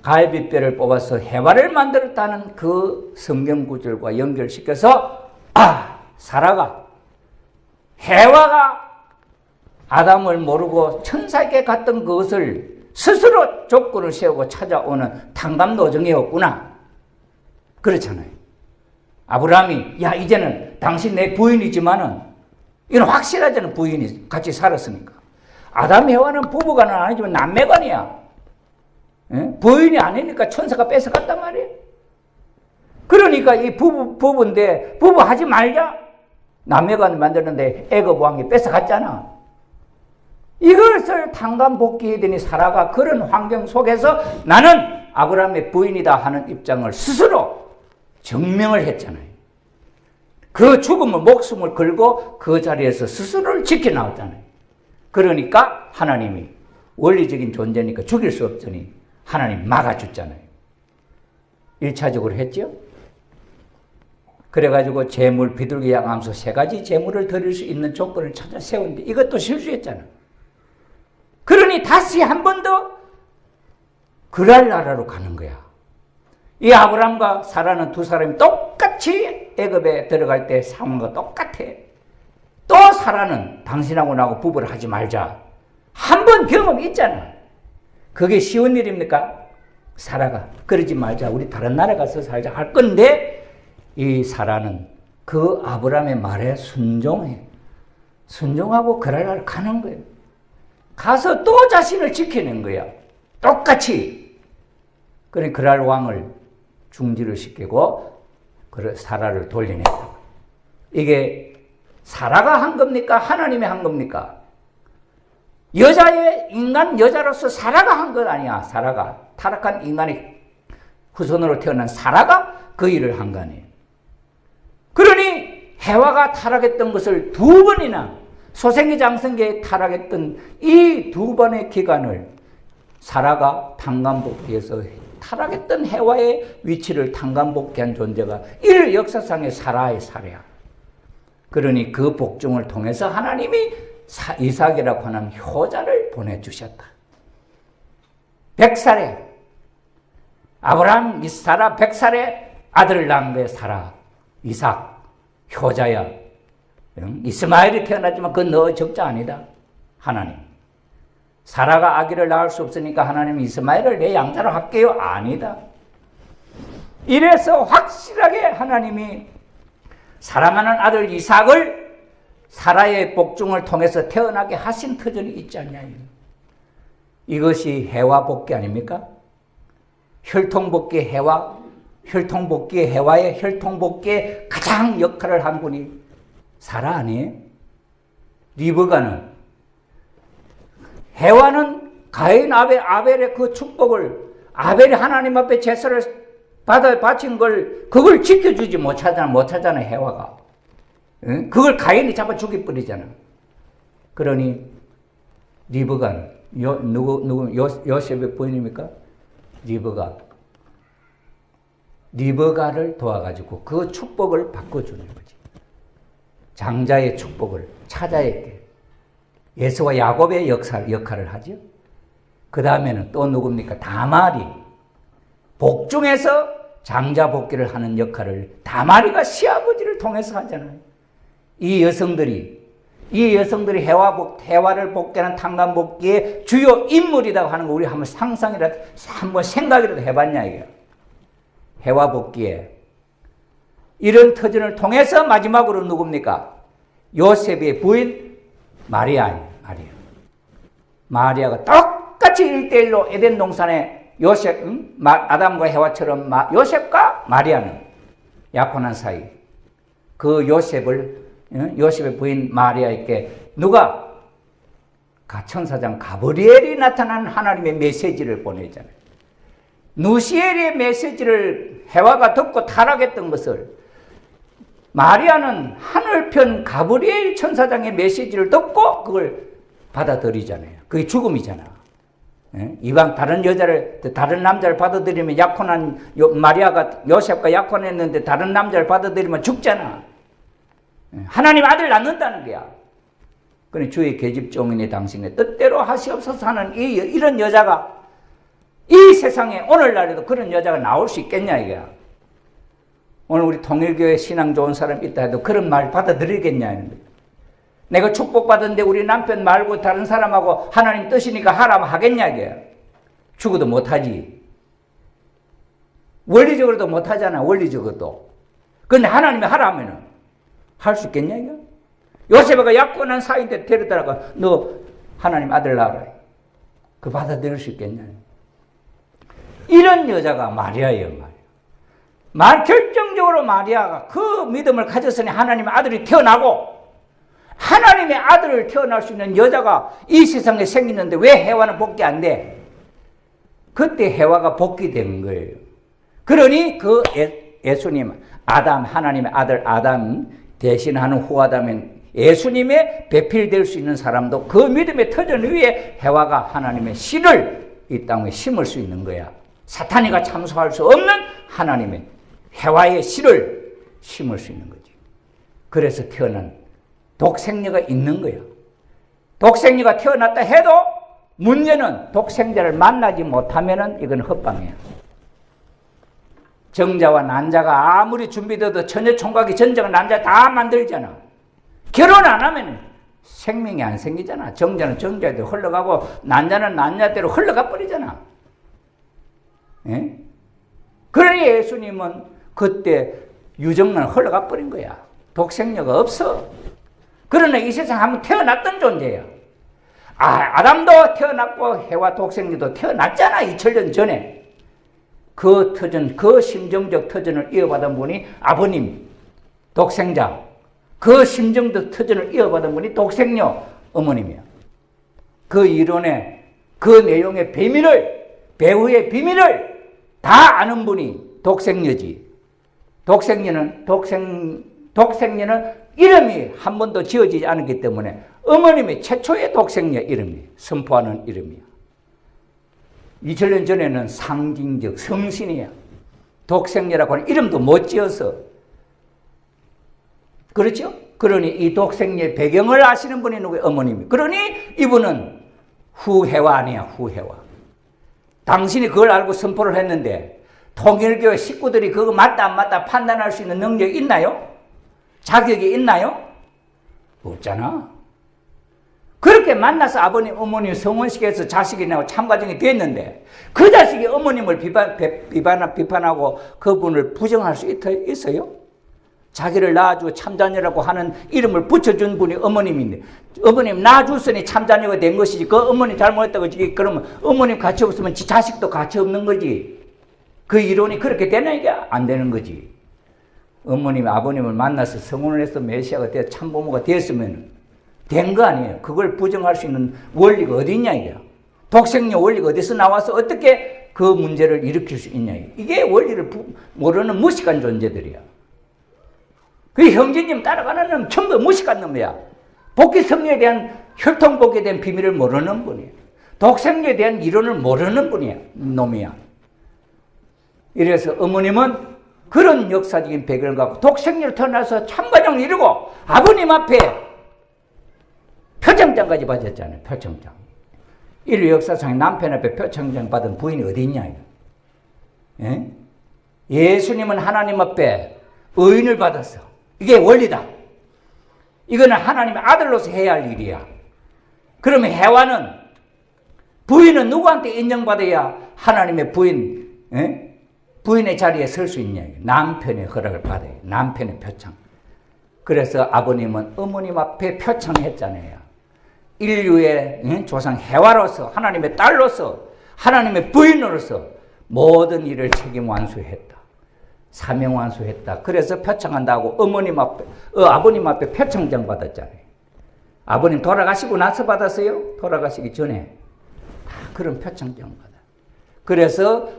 갈비뼈를 뽑아서 해와를 만들었다는 그 성경 구절과 연결시켜서 사라가 해와가 아담을 모르고 천사에게 갔던 그것을 스스로 조건을 세우고 찾아오는 탕감노정이었구나. 그렇잖아요. 아브라함이 이제는 당신 내 부인이지만은 이건 확실하잖아. 부인이 같이 살았으니까. 아담 해와는 부부간은 아니지만 남매간이야. 부인이 아니니까 천사가 뺏어갔단 말이에요. 그러니까 이 부부인데 부부하지 말자. 남매간 만드는데 애굽 왕이 뺏어갔잖아. 이것을 탕감복귀해야 되니 사라가 그런 환경 속에서 나는 아브라함의 부인이다 하는 입장을 스스로 증명을 했잖아요. 그 죽음을 목숨을 걸고 그 자리에서 스스로를 지켜나왔잖아요. 그러니까 하나님이 원리적인 존재니까 죽일 수 없으니 하나님 막아줬잖아요. 1차적으로 했죠. 그래가지고 재물, 비둘기, 양암소 3가지 재물을 드릴 수 있는 조건을 찾아 세웠는데 이것도 실수했잖아. 그러니 다시 한 번 더 그랄 나라로 가는 거야. 이 아브람과 사라는 두 사람이 똑같이 애굽에 들어갈 때 상황과 똑같아. 또 사라는 당신하고 나하고 부부를 하지 말자. 한 번 경험이 있잖아. 그게 쉬운 일입니까? 사라가 그러지 말자. 우리 다른 나라 가서 살자 할 건데 이 사라는 그 아브람의 말에 순종해. 순종하고 그랄 가는 거예요. 가서 또 자신을 지켜낸 거야. 똑같이. 그래 그랄 왕을 중지를 시키고 사라를 돌려냈다. 이게 사라가 한 겁니까? 하나님이 한 겁니까? 여자로서 사라가 한 건 아니야. 사라가 타락한 인간의 후손으로 태어난 사라가 그 일을 한 거 아니에요. 그러니 해와가 타락했던 것을 2번이나 소생의 장성계에 타락했던 이 2번의 기간을 사라가 탕감복귀해서 타락했던 해와의 위치를 탕감복귀한 존재가 이 역사상의 사라의 사례야. 그러니 그 복종을 통해서 하나님이 이삭이라고 하는 효자를 보내주셨다. 100살에 아브라함, 사라 100살에 아들을 낳은 거야. 사라, 이삭, 효자야. 이스마엘이 태어났지만 그건 너 적자 아니다. 하나님. 사라가 아기를 낳을 수 없으니까 하나님 이스마엘을 내 양자로 할게요. 아니다. 이래서 확실하게 하나님이 사랑하는 아들 이삭을 사라의 복종을 통해서 태어나게 하신 터전이 있지 않냐. 이것이 해와 복귀 아닙니까? 혈통복귀 해와, 혈통복귀 해와의 혈통복귀에 가장 역할을 한 분이 사라 아니에요? 리브가는, 해와는 가인 아벨의 그 축복을, 아벨이 하나님 앞에 제사를 바친 걸, 그걸 지켜주지 못하잖아, 해와가. 응? 그걸 가인이 잡아 죽여버리잖아. 그러니, 리브가는, 요셉의 부인입니까? 리브가를 도와가지고 그 축복을 바꿔주는 거지. 장자의 축복을 찾아야게. 예수와 야곱의 역할을 하죠. 그 다음에는 또 누굽니까? 다말이. 복중에서 장자 복귀를 하는 역할을 다말이가 시아버지를 통해서 하잖아요. 이 여성들이 해와를 복귀하는 탕감 복귀의 주요 인물이라고 하는 거 우리 한번 상상이라도, 한번 생각이라도 해봤냐, 이게. 해와 복귀에. 이런 터전을 통해서 마지막으로 누굽니까? 요셉의 부인 마리아예요. 마리아가 똑같이 1대1로 에덴 동산에 요셉, 아담과 해와처럼 요셉과 마리아는 약혼한 사이. 그 요셉의 부인 마리아에게 누가? 천사장 가브리엘이 나타난 하나님의 메시지를 보내잖아요. 누시엘의 메시지를 해와가 듣고 타락했던 것을 마리아는 하늘편 가브리엘 천사장의 메시지를 듣고 그걸 받아들이잖아요. 그게 죽음이잖아. 이방 다른 남자를 받아들이면 약혼한 마리아가 요셉과 약혼했는데 다른 남자를 받아들이면 죽잖아. 하나님 아들 낳는다는 거야. 그러니 주의 계집종이니 당신의 뜻대로 하시옵소서 하는 이런 여자가 이 세상에 오늘날에도 그런 여자가 나올 수 있겠냐 이거야. 오늘 우리 통일교회 신앙 좋은 사람 있다 해도 그런 말 받아들이겠냐. 내가 축복받았는데 우리 남편 말고 다른 사람하고 하나님 뜻이니까 하라면 하겠냐 이거야. 죽어도 못하지. 원리적으로도 못하잖아. 원리적으로도. 근데 하나님이 하라면은 할 수 있겠냐 이거. 요셉이가 약혼한 사이인데 데려다가 너 하나님 아들 낳아라. 그 받아들일 수 있겠냐. 이런 여자가 마리아예요. 결정적으로 마리아가 그 믿음을 가졌으니 하나님의 아들이 태어나고, 하나님의 아들을 태어날 수 있는 여자가 이 세상에 생기는데 왜 해와는 복귀 안 돼? 그때 해와가 복귀된 거예요. 그러니 그 예수님, 하나님의 아들 아담 대신하는 후아담인 예수님의 배필될 수 있는 사람도 그 믿음의 터전 위에 해와가 하나님의 씨를 이 땅에 심을 수 있는 거야. 사탄이가 참소할 수 없는 하나님의 해와의 씨를 심을 수 있는 거지. 그래서 태어난 독생녀가 있는 거야. 독생녀가 태어났다 해도 문제는 독생자를 만나지 못하면은 이건 헛방이야. 정자와 난자가 아무리 준비돼도 처녀 총각이 전자가 난자 다 만들잖아. 결혼 안 하면 생명이 안 생기잖아. 정자는 정자대로 흘러가고 난자는 난자대로 흘러가 버리잖아. 예? 그러니 예수님은 그때 유정만 흘러가 버린 거야. 독생녀가 없어. 그러나 이 세상에 한번 태어났던 존재야. 아담도 태어났고 해와 독생녀도 태어났잖아. 2000년 전에. 그 터전, 그 심정적 터전을 이어받은 분이 아버님, 독생자. 그 심정적 터전을 이어받은 분이 독생녀, 어머님이야. 그 이론의, 그 내용의 비밀을, 배후의 비밀을 다 아는 분이 독생녀지. 독생녀는 이름이 한 번도 지어지지 않았기 때문에 어머님이 최초의 독생녀 이름이 선포하는 이름이야. 2000년 전에는 상징적 성신이야. 독생녀라고 하는 이름도 못 지어서. 그렇죠? 그러니 이 독생녀의 배경을 아시는 분이 누구예요? 어머님이. 그러니 이분은 후회와 아니야, 후회와. 당신이 그걸 알고 선포를 했는데 통일교회 식구들이 그거 맞다 안 맞다 판단할 수 있는 능력이 있나요? 자격이 있나요? 없잖아. 그렇게 만나서 아버님, 어머님 성혼식에서 자식이 나고 참가정이 됐는데 그 자식이 어머님을 비판하고 그분을 부정할 수 있어요? 자기를 낳아주고 참자녀라고 하는 이름을 붙여준 분이 어머님인데 어머님 낳아줬으니 참자녀가 된 것이지 그 어머님 잘못했다고 그러면 어머님 가치 없으면 지 자식도 가치 없는 거지. 그 이론이 그렇게 되나 이게 안 되는 거지. 어머님이 아버님을 만나서 성혼을 해서 메시아가 되어 참부모가 되었으면 된 거 아니에요. 그걸 부정할 수 있는 원리가 어디 있냐 이게. 독생녀 원리가 어디서 나와서 어떻게 그 문제를 일으킬 수 있냐. 이게 원리를 모르는 무식한 존재들이야. 그 형제님 따라가는 놈 전부 무식한 놈이야. 복귀 성령에 대한 혈통복귀에 대한 비밀을 모르는 분이야. 독생녀에 대한 이론을 모르는 분이야. 놈이야. 이래서 어머님은 그런 역사적인 배경을 갖고 독생녀를 태어나서 참가정을 이루고 아버님 앞에 표창장까지 받았잖아요. 표창장. 인류 역사상에 남편 앞에 표창장 받은 부인이 어디 있냐. 예? 예수님은 하나님 앞에 의인을 받았어. 이게 원리다. 이거는 하나님의 아들로서 해야 할 일이야. 그러면 해와는 부인은 누구한테 인정받아야 하나님의 부인, 예? 부인의 자리에 설 수 있냐. 남편의 허락을 받아요. 남편의 표창. 그래서 아버님은 어머님 앞에 표창했잖아요. 인류의 조상 해와로서 하나님의 딸로서 하나님의 부인으로서 모든 일을 책임 완수했다. 사명 완수했다. 그래서 표창한다고 아버님 앞에 표창장 받았잖아요. 아버님 돌아가시고 나서 받았어요? 돌아가시기 전에 다 그런 표창장 받아. 그래서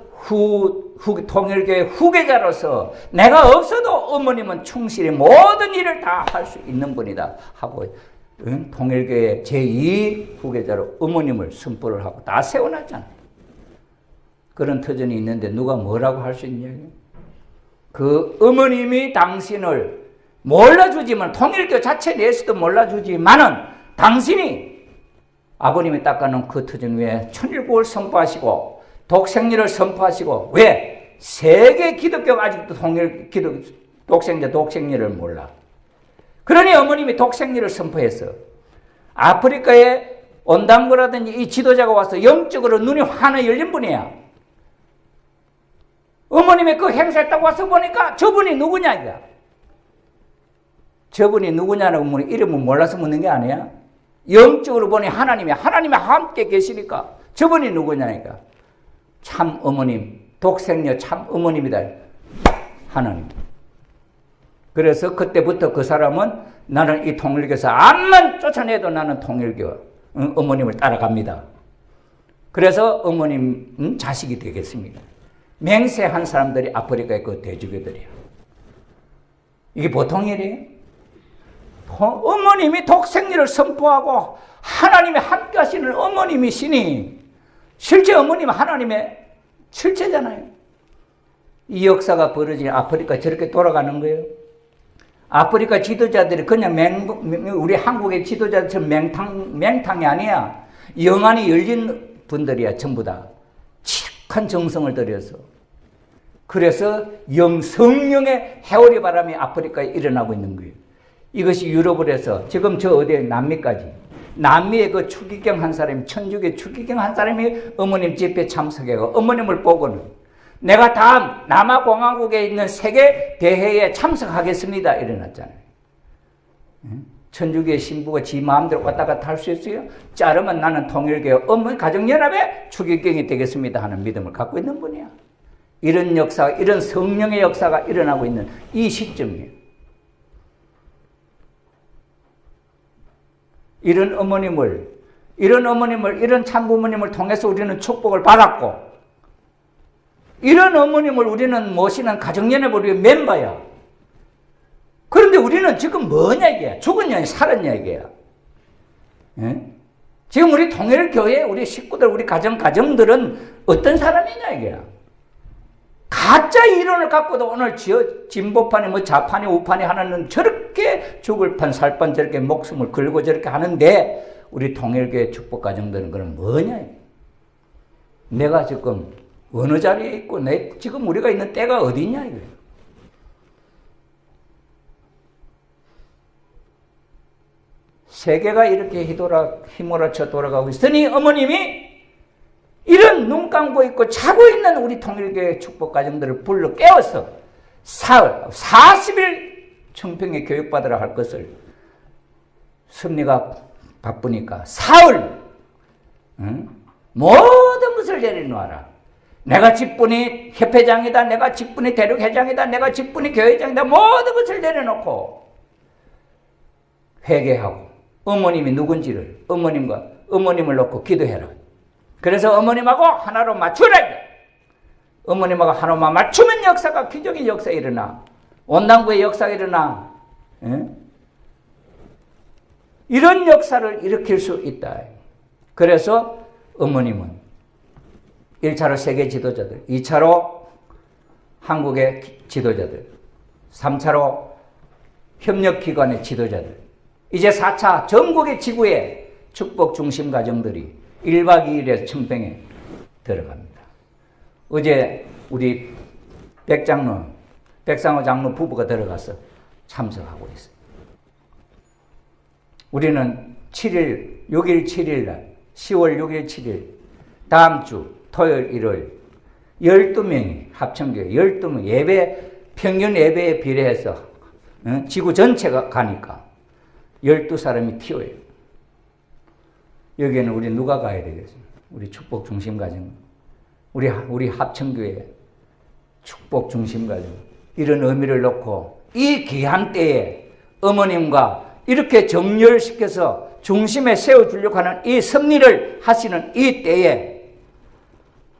통일교회 후계자로서 내가 없어도 어머님은 충실히 모든 일을 다 할 수 있는 분이다 하고 통일교회 제2 후계자로 어머님을 선포를 하고 다 세워놨잖아요. 그런 터전이 있는데 누가 뭐라고 할 수 있냐. 그 어머님이 당신을 몰라주지만 통일교 자체 내에서도 몰라주지만은 당신이 아버님이 닦아놓은 그 터전 위에 천일국을 선포하시고 독생녀를 선포하시고 왜? 세계 기독교가 아직도 독생녀를 몰라. 그러니 어머님이 독생녀를 선포했어. 아프리카에 온당고라든지 이 지도자가 와서 영적으로 눈이 환히 열린 분이야. 어머님이 그 행사했다고 와서 보니까 저분이 누구냐 이거야. 저분이 누구냐라고 묻는 이름은 몰라서 묻는 게 아니야. 영적으로 보니 하나님이 함께 계시니까 저분이 누구냐 이거야. 참 어머님, 독생녀 참 어머님이다. 하나님. 그래서 그때부터 그 사람은 나는 이 통일교에서 암만 쫓아내도 나는 통일교 어머님을 따라갑니다. 그래서 어머님 자식이 되겠습니다. 맹세한 사람들이 아프리카의 그 대주교들이야. 이게 보통 일이에요? 어머님이 독생녀를 선포하고 하나님이 함께 하시는 어머님이시니 실제 어머님은 하나님의 실체잖아요. 이 역사가 벌어진 아프리카 저렇게 돌아가는 거예요. 아프리카 지도자들이 그냥 우리 한국의 지도자들처럼 맹탕이 아니야. 영안이 열린 분들이야. 전부 다 칙한 정성을 들여서. 그래서 성령의 해오리 바람이 아프리카에 일어나고 있는 거예요. 이것이 유럽을 해서 지금 저 어디에 남미까지 남미의 그 추기경 한 사람이 천주교 추기경 한 사람이 어머님 집회에 참석해서 어머님을 보고는 내가 다음 남아공화국에 있는 세계 대회에 참석하겠습니다. 일어났잖아요. 천주교의 신부가 지 마음대로 왔다 갔다 할 수 있어요? 자르면 나는 통일교회 어머니 가정연합의 추기경이 되겠습니다 하는 믿음을 갖고 있는 분이야. 이런 역사가, 이런 성령의 역사가 일어나고 있는 이 시점이에요. 이런 어머님을, 이런 참부모님을 통해서 우리는 축복을 받았고, 이런 어머님을 우리는 모시는 가정연합 우리의 멤버야. 그런데 우리는 지금 뭐냐 이게야? 죽었냐 살았냐 이게야? 예? 지금 우리 통일교회, 우리 식구들, 우리 가정들은 어떤 사람이냐, 이게. 가짜 이론을 갖고도 오늘 진보판이 뭐 좌판이 우판이 하나는 저렇게 죽을 판, 살 판 저렇게 목숨을 걸고 저렇게 하는데 우리 통일교회 축복가정들은 그럼 뭐냐? 내가 지금 어느 자리에 있고 지금 우리가 있는 때가 어디냐, 이거예요. 세계가 이렇게 휘몰아쳐 돌아가고 있으니 어머님이 이런 눈 감고 있고 자고 있는 우리 통일교회 축복가정들을 불러 깨워서 40일 청평에 교육받으라 할 것을 섭리가 바쁘니까 사흘 모든 것을 내려놓아라. 내가 직분이 협회장이다, 내가 직분이 대륙회장이다, 내가 직분이 교회장이다, 모든 것을 내려놓고 회개하고 어머님이 누군지를 어머님을 놓고 기도해라. 그래서 어머님하고 하나로 맞추라. 어머님하고 하나로 맞추면 역사가, 기적의 역사가 일어나. 온난구의 역사가 일어나. 이런 역사를 일으킬 수 있다. 그래서 어머님은 1차로 세계 지도자들, 2차로 한국의 지도자들, 3차로 협력기관의 지도자들, 이제 4차 전국의 지구의 축복 중심 가정들이 1박 2일에 청평에 들어갑니다. 어제 우리 백상호 장로 부부가 들어가서 참석하고 있어요. 우리는 6일 7일 날, 10월 6일 7일, 다음 주 토요일, 일요일 12명이 합천교회 12명 평균 예배에 비례해서 지구 전체가 가니까 12사람이 튀어요. 여기에는 우리 누가 가야 되겠습니까? 우리 축복 중심 가정, 우리 합천교회 축복 중심 가정, 이런 의미를 놓고 이 귀한 때에 어머님과 이렇게 정렬시켜서 중심에 세워주려고 하는 이 섭리를 하시는 이 때에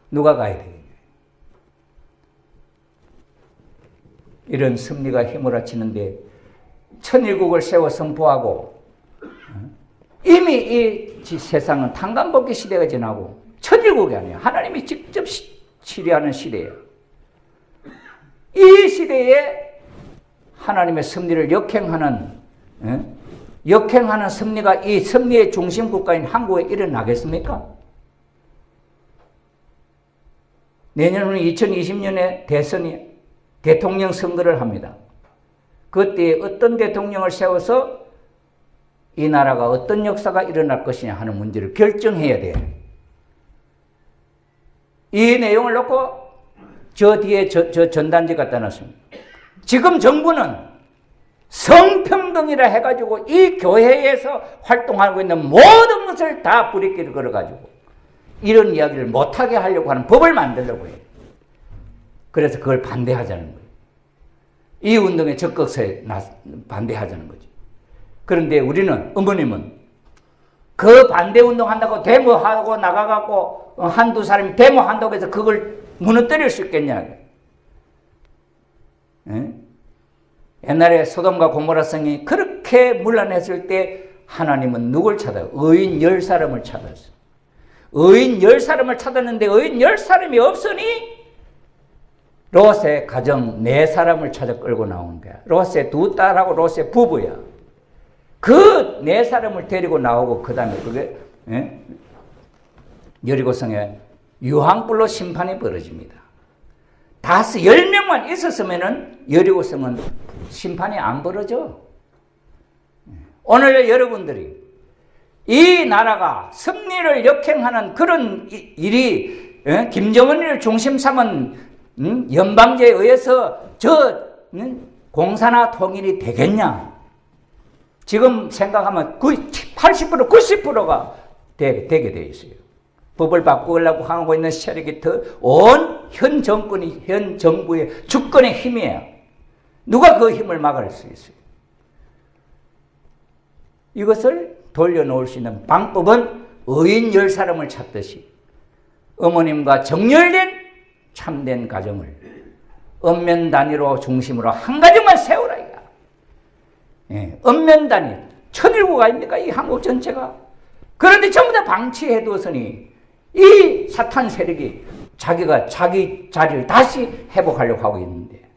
누가 가야 되겠어요? 이런 섭리가 휘몰아치는데 천일국을 세워 선포하고 이미 이 세상은 탄간복귀 시대가 지나고 천일국이 아니에요. 하나님이 직접 치료하는 시대예요. 이 시대에 하나님의 섭리를 역행하는 섭리가 이 섭리의 중심 국가인 한국에 일어나겠습니까? 내년은 2020년에 대통령 선거를 합니다. 그때 어떤 대통령을 세워서 이 나라가 어떤 역사가 일어날 것이냐 하는 문제를 결정해야 돼요. 이 내용을 놓고 저 뒤에 저 전단지 갖다 놨습니다. 지금 정부는 성평등이라 해가지고 이 교회에서 활동하고 있는 모든 것을 다 뿌리끼를 걸어가지고 이런 이야기를 못하게 하려고 하는 법을 만들려고 해요. 그래서 그걸 반대하자는 거예요. 이 운동에 적극 반대하자는 거죠. 그런데 어머님은 그 반대운동 한다고 데모하고 나가갖고 한두 사람이 데모한다고 해서 그걸 무너뜨릴 수 있겠냐. 옛날에 소돔과 고모라 성이 그렇게 문란했을 때 하나님은 누굴 찾아요? 의인 10사람을 찾았어요. 의인 10사람을 찾았는데 의인 10사람이 없으니 롯의 가정 4사람을 찾아 끌고 나온 거야. 롯의 2딸하고 롯의 부부야. 그 4사람을 데리고 나오고 그 다음에 그게 여리고성에 유황불로 심판이 벌어집니다. 10명만 있었으면은 여리고성은 심판이 안 벌어져. 오늘 여러분들이 이 나라가 섭리를 역행하는 그런 일이 김정은을 중심 삼은 연방제에 의해서 공산화 통일이 되겠냐? 지금 생각하면 80%, 90%가 되게 되어 있어요. 법을 바꾸려고 하고 있는 세력이 온 현 정부의 주권의 힘이에요. 누가 그 힘을 막을 수 있어요? 이것을 돌려놓을 수 있는 방법은 의인 10사람을 찾듯이 어머님과 정렬된 참된 가정을 읍면 단위로 중심으로 한 가정만 세우라. 읍면 단위, 천일국 아닙니까? 이 한국 전체가. 그런데 전부 다 방치해 두었으니 이 사탄 세력이 자기가 자기 자리를 다시 회복하려고 하고 있는데,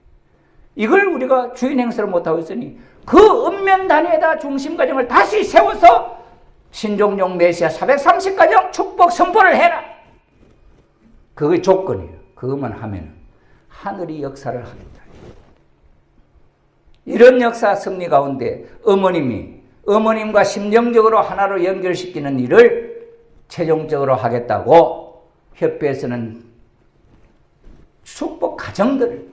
이걸 우리가 주인 행세를 못하고 있으니 그 음면 단위에다 중심 가정을 다시 세워서 신종용 메시아 430가정 축복 선포를 해라. 그게 조건이에요. 그것만 하면 하늘이 역사를 하겠다. 이런 역사 승리 가운데 어머님과 심정적으로 하나로 연결시키는 일을 최종적으로 하겠다고 협회에서는 축복 가정들을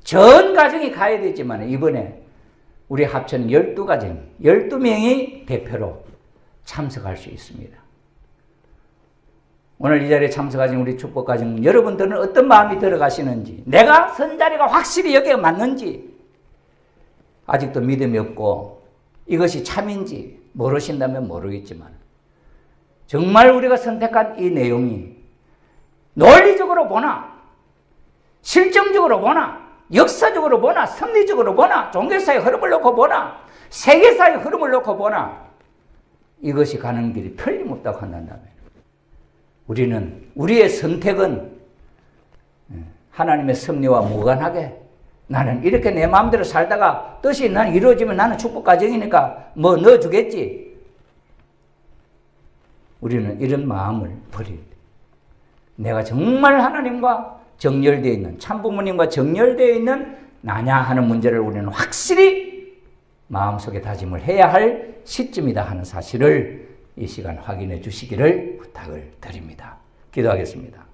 전 가정이 가야 되지만 이번에 우리 합천 12가정, 12명이 대표로 참석할 수 있습니다. 오늘 이 자리에 참석하신 우리 축복가정 여러분들은 어떤 마음이 들어가시는지, 내가 선 자리가 확실히 여기에 맞는지, 아직도 믿음이 없고 이것이 참인지 모르신다면 모르겠지만, 정말 우리가 선택한 이 내용이 논리적으로 보나, 실정적으로 보나, 역사적으로 보나, 성리적으로 보나, 종교사의 흐름을 놓고 보나, 세계사의 흐름을 놓고 보나, 이것이 가는 길이 틀림없다고 한다면 우리는, 우리의 선택은 하나님의 섭리와 무관하게 나는 이렇게 내 마음대로 살다가 뜻이 난 이루어지면 나는 축복가정이니까 뭐 넣어주겠지. 우리는 이런 마음을 버려야 돼. 내가 정말 하나님과 정렬되어 있는, 참부모님과 정렬되어 있는 나냐 하는 문제를 우리는 확실히 마음속에 다짐을 해야 할 시점이다 하는 사실을 이 시간 확인해 주시기를 부탁을 드립니다. 기도하겠습니다.